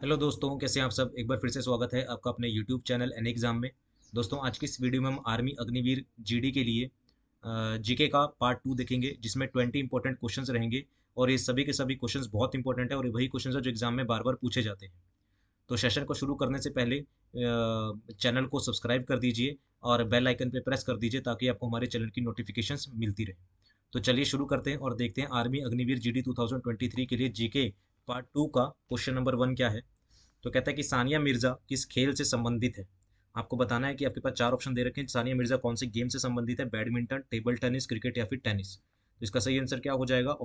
Hello दोस्तों, कैसे हैं आप सब। एक बार फिर से स्वागत है आपका अपने यूट्यूब चैनल एन एग्ज़ाम में। दोस्तों, आज की इस वीडियो में हम आर्मी अग्निवीर जीडी के लिए जीके का पार्ट 2 देखेंगे, जिसमें 20 इंपॉर्टेंट क्वेश्चंस रहेंगे। और ये सभी के सभी क्वेश्चंस बहुत इंपॉर्टेंट है और ये वही क्वेश्चंस है जो एग्जाम में बार बार पूछे जाते हैं। तो सेशन को शुरू करने से पहले चैनल को सब्सक्राइब कर दीजिए और बेल आइकन पे प्रेस कर दीजिए ताकि आपको हमारे चैनल की नोटिफिकेशंस मिलती रहे। तो चलिए शुरू करते हैं और देखते हैं आर्मी अग्निवीर जीडी 2023 के लिए जीके पार्ट 2 का क्वेश्चन नंबर 1 क्या है। तो कहता है कि सानिया मिर्जा किस खेल से संबंधित है। आपको बताना है कि आपके पास चार ऑप्शन दे रखे हैं। सानिया मिर्जा कौन से गेम से संबंधित है, बैडमिंटन, टेबल टेनिस, क्रिकेट या फिर टेनिस। तो इसका सही आंसर क्या हो जाएगा,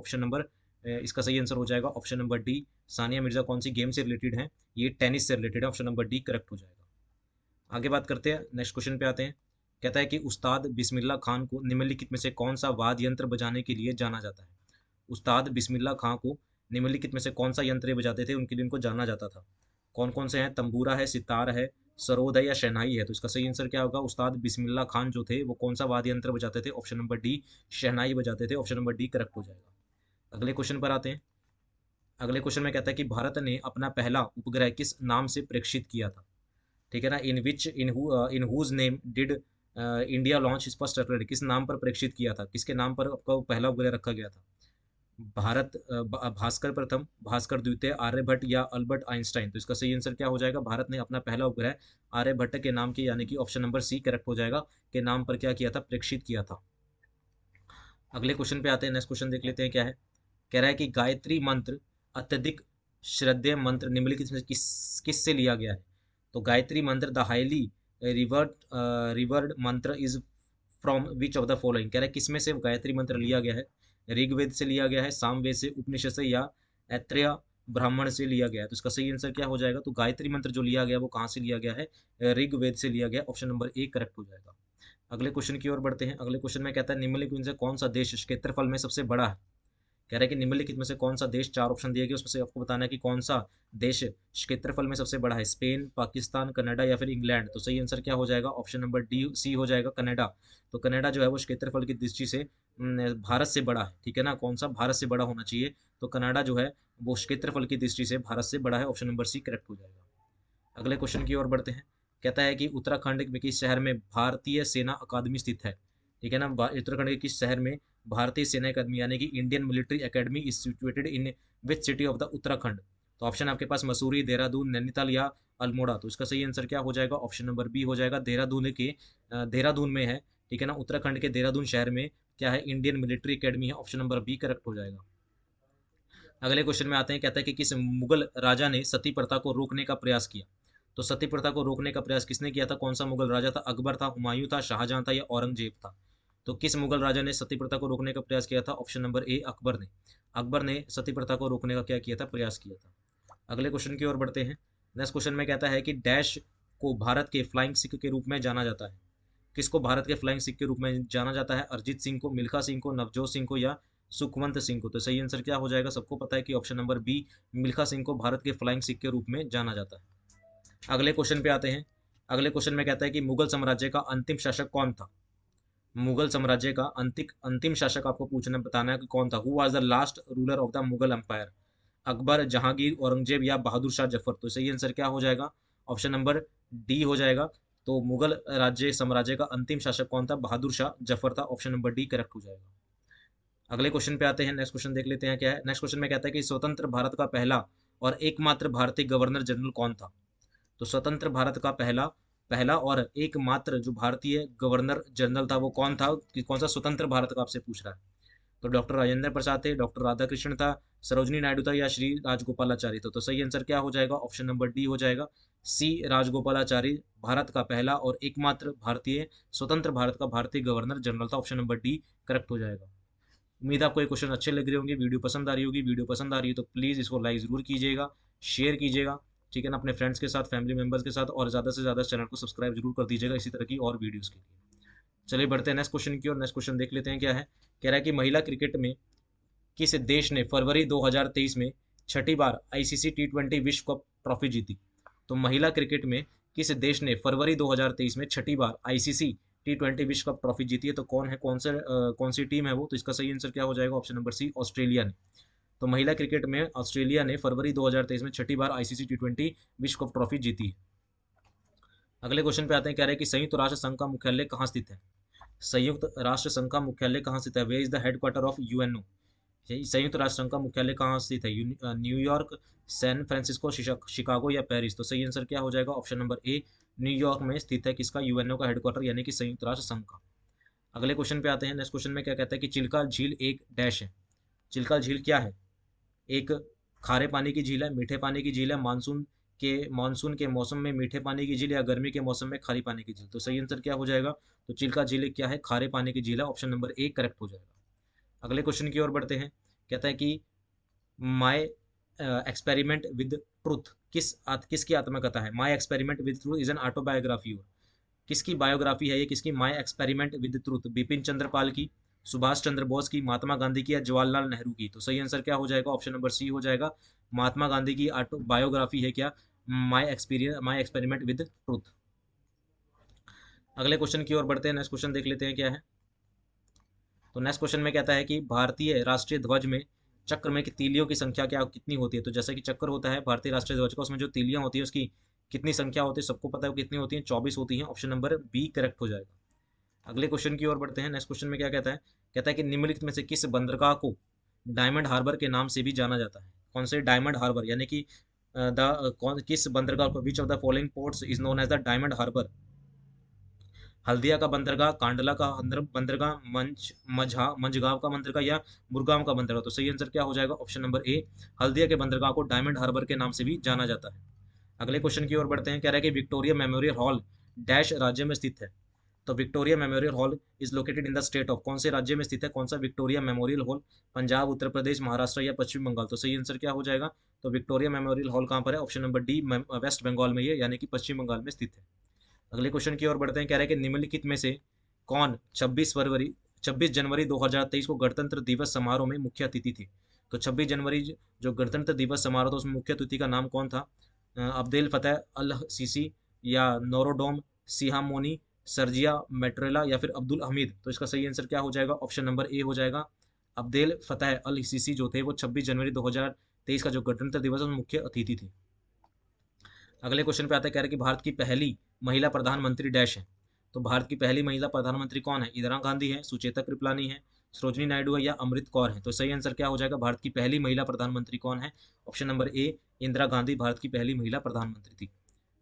इसका सही आंसर हो जाएगा option number D. Sania Mirza कौन सी गेम से रिलेटेड है, ये टेनिस से रिलेटेड है। ऑप्शन नंबर डी करेक्ट हो जाएगा। आगे बात करते हैं, नेक्स्ट क्वेश्चन पे आते हैं। कहता है कि उस्ताद बिस्मिल्लाह खान को निम्नलिखित में से कौन सा वाद्य यंत्र बजाने के लिए जाना जाता है। उस्ताद बिस्मिल्लाह खां को निम्नलिखित में से कौन सा यंत्र ये बजाते थे, उनके लिए उनको जाना जाता था। कौन कौन से हैं, तंबूरा है, सितार है, सरोद है या शहनाई है। तो इसका सही आंसर क्या होगा, उस्ताद बिस्मिल्लाह खान जो थे वो कौन सा वाद्य यंत्र बजाते थे। ऑप्शन नंबर डी शहनाई बजाते थे। ऑप्शन नंबर डी करेक्ट हो जाएगा। अगले क्वेश्चन पर आते हैं। अगले क्वेश्चन में कहता है कि भारत ने अपना पहला उपग्रह किस नाम से प्रेक्षित किया था। ठीक है ना। In whose name did India launch first satellite, किस नाम पर प्रेक्षित किया था, किसके नाम पर आपका पहला उपग्रह रखा गया था। भास्कर प्रथम, भास्कर द्वितीय, आर्यभट्ट या अल्बर्ट आइंस्टाइन। तो इसका सही आंसर क्या हो जाएगा, भारत ने अपना पहला उपग्रह आर्यभट्ट के नाम के यानी कि ऑप्शन नंबर सी करेक्ट हो जाएगा, के नाम पर क्या किया था, प्रेक्षित किया था। अगले क्वेश्चन पे आते हैं। नेक्स्ट क्वेश्चन देख लेते हैं क्या है। कह रहा है कि गायत्री मंत्र अत्यधिक श्रद्धेय मंत्र निम्नलिखित में किस से लिया गया है। तो गायत्री मंत्र द हाईली रिवर्ड रिवर्ड मंत्र is from which of the following. कह रहा है किसमें से गायत्री मंत्र लिया गया है। ऋग्वेद से लिया गया है, सामवेद से, उपनिषद से या ऐत्रेय ब्राह्मण से लिया गया है। तो इसका सही आंसर क्या हो जाएगा, तो गायत्री मंत्र जो लिया गया वो कहाँ से लिया गया है, ऋग्वेद से लिया गया। ऑप्शन नंबर ए करेक्ट हो जाएगा। अगले क्वेश्चन की ओर बढ़ते हैं। अगले क्वेश्चन में कहता है निम्नलिखित में से कौन सा देश क्षेत्रफल में सबसे बड़ा है। कह रहा है कि निम्नलिखित में से कौन सा देश, चार ऑप्शन दिए गए उसमें से आपको बताना है कि कौन सा देश क्षेत्रफल में सबसे बड़ा है। स्पेन, पाकिस्तान, कनाडा या फिर इंग्लैंड। तो सही आंसर क्या हो जाएगा, ऑप्शन नंबर डी सी हो जाएगा, कनाडा। तो कनाडा जो है वो क्षेत्रफल की दृष्टि से भारत से बड़ा है। ठीक है ना, कौन सा भारत से बड़ा होना चाहिए, तो कनाडा जो है वो क्षेत्रफल की दृष्टि से भारत से बड़ा है। ऑप्शन नंबर सी करेक्ट हो जाएगा। अगले क्वेश्चन की ओर बढ़ते हैं। कहता है कि उत्तराखंड में किस शहर में भारतीय सेना अकादमी स्थित है। ठीक है ना, उत्तराखंड के किस शहर में भारतीय सेना अकादमी यानी कि Indian military academy is situated in which city of the Uttarakhand. तो ऑप्शन आपके पास मसूरी, देहरादून, नैनीताल या अल्मोड़ा। तो इसका सही आंसर क्या हो जाएगा, ऑप्शन नंबर बी हो जाएगा, देहरादून में है। ठीक है ना, उत्तराखंड के देहरादून शहर में क्या है, इंडियन मिलिट्री एकेडमी है। ऑप्शन नंबर बी करेक्ट हो जाएगा। अगले क्वेश्चन में आते हैं। कहता है कि किस मुगल राजा ने सती प्रथा को रोकने का प्रयास किया। तो सती प्रथा को रोकने का प्रयास किसने किया था, कौन सा मुगल राजा था। अकबर था, हुमायूं था, शाहजहां था या औरंगजेब था। तो किस मुगल राजा ने सती प्रथा को रोकने का प्रयास किया था, ऑप्शन नंबर ए अकबर ने। अकबर ने सती प्रथा को रोकने का क्या किया था, प्रयास किया था। अगले क्वेश्चन की ओर बढ़ते हैं। नेक्स्ट क्वेश्चन में कहता है कि डैश को भारत के फ्लाइंग सिख के रूप में जाना जाता है। किसको भारत के फ्लाइंग सिख के रूप में जाना जाता है, अरिजीत सिंह को, मिल्खा सिंह को, नवजोत सिंह को या सुखवंत सिंह को। तो सही आंसर क्या हो जाएगा, सबको पता है कि option number B Milkha Singh को भारत के फ्लाइंग सिख के रूप में जाना जाता है। अगले क्वेश्चन पे आते हैं। अगले क्वेश्चन में कहता है कि मुगल साम्राज्य का अंतिम शासक कौन था। मुगल साम्राज्य का अंतिम शासक आपको पूछना बताना है कि कौन था। Who was the last ruler of the Mughal empire. Akbar, Jahangir, Aurangzeb या बहादुर शाह जफर। तो सही आंसर क्या हो जाएगा, ऑप्शन नंबर डी हो जाएगा। तो मुगल राज्य साम्राज्य का अंतिम शासक कौन था, बहादुर शाह जफर था। ऑप्शन नंबर डी करेक्ट हो जाएगा। अगले क्वेश्चन पे आते हैं। नेक्स्ट क्वेश्चन देख लेते हैं क्या है। नेक्स्ट क्वेश्चन में कहता है कि स्वतंत्र भारत का पहला और एकमात्र भारतीय गवर्नर जनरल कौन था। तो स्वतंत्र भारत का पहला पहला और एकमात्र जो भारतीय गवर्नर जनरल था वो कौन था, कि कौन सा स्वतंत्र भारत का आपसे पूछ रहा है। तो डॉक्टर राजेंद्र प्रसाद थे, डॉक्टर राधाकृष्ण था, सरोजनी नायडू था या श्री राजगोपालाचारी। तो सही आंसर क्या हो जाएगा, ऑप्शन नंबर डी हो जाएगा, सी राजगोपालाचारी भारत का पहला और एकमात्र भारतीय स्वतंत्र भारत का भारतीय गवर्नर जनरल था। ऑप्शन नंबर डी करेक्ट हो जाएगा। उम्मीद है आपको ये क्वेश्चन अच्छे लग रहे होंगे, वीडियो पसंद आ रही होगी। वीडियो पसंद आ रही है तो प्लीज़ इसको लाइक ज़रूर कीजिएगा, शेयर कीजिएगा। ठीक है ना, अपने फ्रेंड्स के साथ, फैमिली मेम्बर्स के साथ, और ज़्यादा से ज़्यादा चैनल को सब्सक्राइब जरूर कर दीजिएगा इसी तरह की और वीडियोज़ के लिए। चलिए बढ़ते हैं नेक्स्ट क्वेश्चन की और। नेक्स्ट क्वेश्चन देख लेते हैं क्या है। कह रहा है कि महिला क्रिकेट में किस देश ने फरवरी 2023 में छठी बार आईसीसी टी20 विश्व कप ट्रॉफी जीती। तो महिला क्रिकेट में किस देश ने फरवरी 2023 में छठी बार आईसीसी टी20 विश्व कप ट्रॉफी जीती है। तो कौन है, कौन सी टीम है वो। तो इसका सही आंसर क्या हो जाएगा, ऑप्शन नंबर सी ऑस्ट्रेलिया ने। तो महिला क्रिकेट में ऑस्ट्रेलिया ने फरवरी 2023 में छठी बार आईसीसी टी20 विश्व कप ट्रॉफी जीती है। अगले क्वेश्चन पे आते हैं, कह रहे हैं कि संयुक्त राष्ट्र संघ का मुख्यालय कहाँ स्थित है। संयुक्त राष्ट्र संघ का मुख्यालय कहाँ स्थित है? Where is the headquarter of UNO? संयुक्त राष्ट्र संघ का मुख्यालय कहाँ स्थित है? न्यूयॉर्क, सैन फ्रांसिस्को, शिकागो या पेरिस? तो सही आंसर क्या हो जाएगा? ऑप्शन नंबर ए, न्यूयॉर्क में स्थित है किसका? यूएनओ का हेडक्वार्टर, यानी कि संयुक्त राष्ट्र संघ का। अगले क्वेश्चन पे आते हैं। नेक्स्ट क्वेश्चन में क्या कहता है कि चिल्का झील एक डैश है। चिल्का झील क्या है? एक खारे पानी की झील है, मीठे पानी की झील है, मानसून के मौसम में मीठे पानी की झील, या गर्मी के मौसम में खारी पानी की झील? तो सही आंसर क्या हो जाएगा? तो चिल्का झील क्या है? खारे पानी की झील है। ऑप्शन नंबर ए करेक्ट हो जाएगा। अगले क्वेश्चन की ओर बढ़ते हैं। कहता है कि माई एक्सपेरिमेंट विद ट्रूथ किसकी आत्मकथा है? My experiment with truth is an autobiography. किसकी बायोग्राफी है ये? किसकी? My experiment with truth. Bipin Chandrapal की, सुभाष चंद्र बोस की, महात्मा गांधी की, या जवाहरलाल नेहरू की? तो सही आंसर क्या हो जाएगा? ऑप्शन नंबर सी हो जाएगा। महात्मा गांधी की बायोग्राफी है क्या? My experiment with truth. अगले क्वेश्चन की ओर बढ़ते हैं। नेक्स्ट क्वेश्चन देख लेते हैं क्या है। तो नेक्स्ट क्वेश्चन में कहता है कि भारतीय राष्ट्रीय ध्वज में चक्र में तीलियों की संख्या क्या कितनी होती है? तो जैसे कि चक्र होता है भारतीय राष्ट्रीय ध्वज का, उसमें जो तीलियां होती है उसकी कितनी संख्या होती है? सबको पता है कितनी होती है? 24 होती है। ऑप्शन नंबर बी करेक्ट हो जाएगा। अगले क्वेश्चन की ओर बढ़ते हैं। नेक्स्ट क्वेश्चन में क्या कहता है? कहता है कि निम्नलिखित में से किस बंदरगाह को डायमंड हार्बर के नाम से भी जाना जाता है? कौन से? डायमंड हार्बर, यानी कि किस बंदरगाह को? Which of the following ports is known as the Diamond Harbour? Haldia का बंदरगाह, कांडला का बंदरगाह, मंझगांव का बंदरगाह, या मुरगांव का बंदरगाह? तो सही आंसर क्या हो जाएगा? ऑप्शन नंबर ए, हल्दिया के बंदरगाह को डायमंड हार्बर के नाम से भी जाना जाता है। अगले क्वेश्चन की ओर बढ़ते हैं। कह रहा है कि विक्टोरिया मेमोरियल हॉल डैश राज्य में स्थित है। तो Victoria memorial hall is located in the state of? कौन से राज्य में स्थित है? कौन सा Victoria memorial hall? Punjab, Uttar Pradesh, Maharashtra या पश्चिम बंगाल? तो सही आंसर क्या हो जाएगा? तो विक्टोरिया मेमोरियल हॉल कहाँ पर है? Option number D, West Bengal में, यानी कि पश्चिम बंगाल में स्थित है। अगले क्वेश्चन की ओर बढ़ते हैं। कह रहे हैं कि निम्नलिखित में से कौन 26 जनवरी 2023 को गणतंत्र दिवस समारोह में मुख्य अतिथि थी? तो 26 जनवरी जो गणतंत्र दिवस समारोह था उसमें मुख्य अतिथि का नाम कौन था? अब्देल फतेह अल सीसी, या नोरोडोम सिहामोनी, सर्जिया मेट्रेला, या फिर अब्दुल हमीद? तो इसका सही आंसर क्या हो जाएगा? ऑप्शन नंबर ए हो जाएगा। अब्देल फतेह अल सीसी जो थे वो 26 जनवरी 2023 का जो गणतंत्र दिवस है उसमें मुख्य अतिथि थे। अगले क्वेश्चन पे आता है। कह रहे हैं कि भारत की पहली महिला प्रधानमंत्री डैश है। तो भारत की पहली महिला प्रधानमंत्री कौन है? इंदिरा गांधी है, सुचेता कृपलानी है, सरोजनी नायडू है, या अमृत कौर है? तो सही आंसर क्या हो जाएगा? भारत की पहली महिला प्रधानमंत्री कौन है? Option number A, Indira Gandhi Bharat की पहली महिला प्रधानमंत्री थी।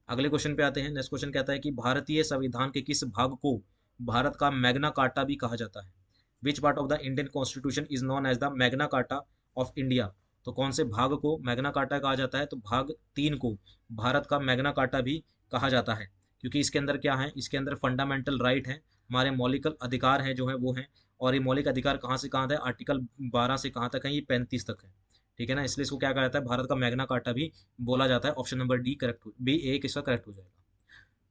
अगले क्वेश्चन पे आते हैं। नेक्स्ट क्वेश्चन कहता है कि भारतीय संविधान के किस भाग को भारत का मैग्ना कार्टा भी कहा जाता है? Which part of the Indian constitution is known as the Magna Carta of India? तो कौन से भाग को मैग्ना कार्टा कहा जाता है? तो भाग 3 को भारत का मैग्ना कार्टा भी कहा जाता है, क्योंकि इसके अंदर क्या है? इसके अंदर फंडामेंटल राइट है, हमारे मौलिक अधिकार हैं जो है वो हैं। और ये मौलिक अधिकार कहाँ से कहाँ तक है? आर्टिकल 12 से कहाँ तक है? ये 35 तक है। ठीक है ना, इसलिए इसको क्या कहा जाता है? भारत का मैग्ना कार्टा भी बोला जाता है। ऑप्शन नंबर डी करेक्ट हो, बी ए इसका करेक्ट हो जाएगा।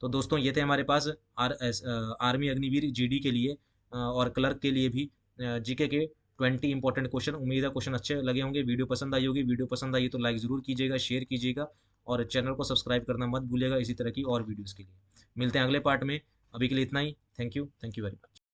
तो दोस्तों ये थे हमारे पास आर्मी अग्निवीर जीडी के लिए और क्लर्क के लिए भी जीके के 20 इंपॉर्टेंट क्वेश्चन। उम्मीद है क्वेश्चन अच्छे लगे होंगे। वीडियो पसंद आई होगी। वीडियो पसंद आई तो लाइक ज़रूर कीजिएगा, शेयर कीजिएगा, और चैनल को सब्सक्राइब करना मत भूलिएगा इसी तरह की और वीडियोज़ के लिए। मिलते हैं अगले पार्ट में। अभी के लिए इतना ही। Thank you very much.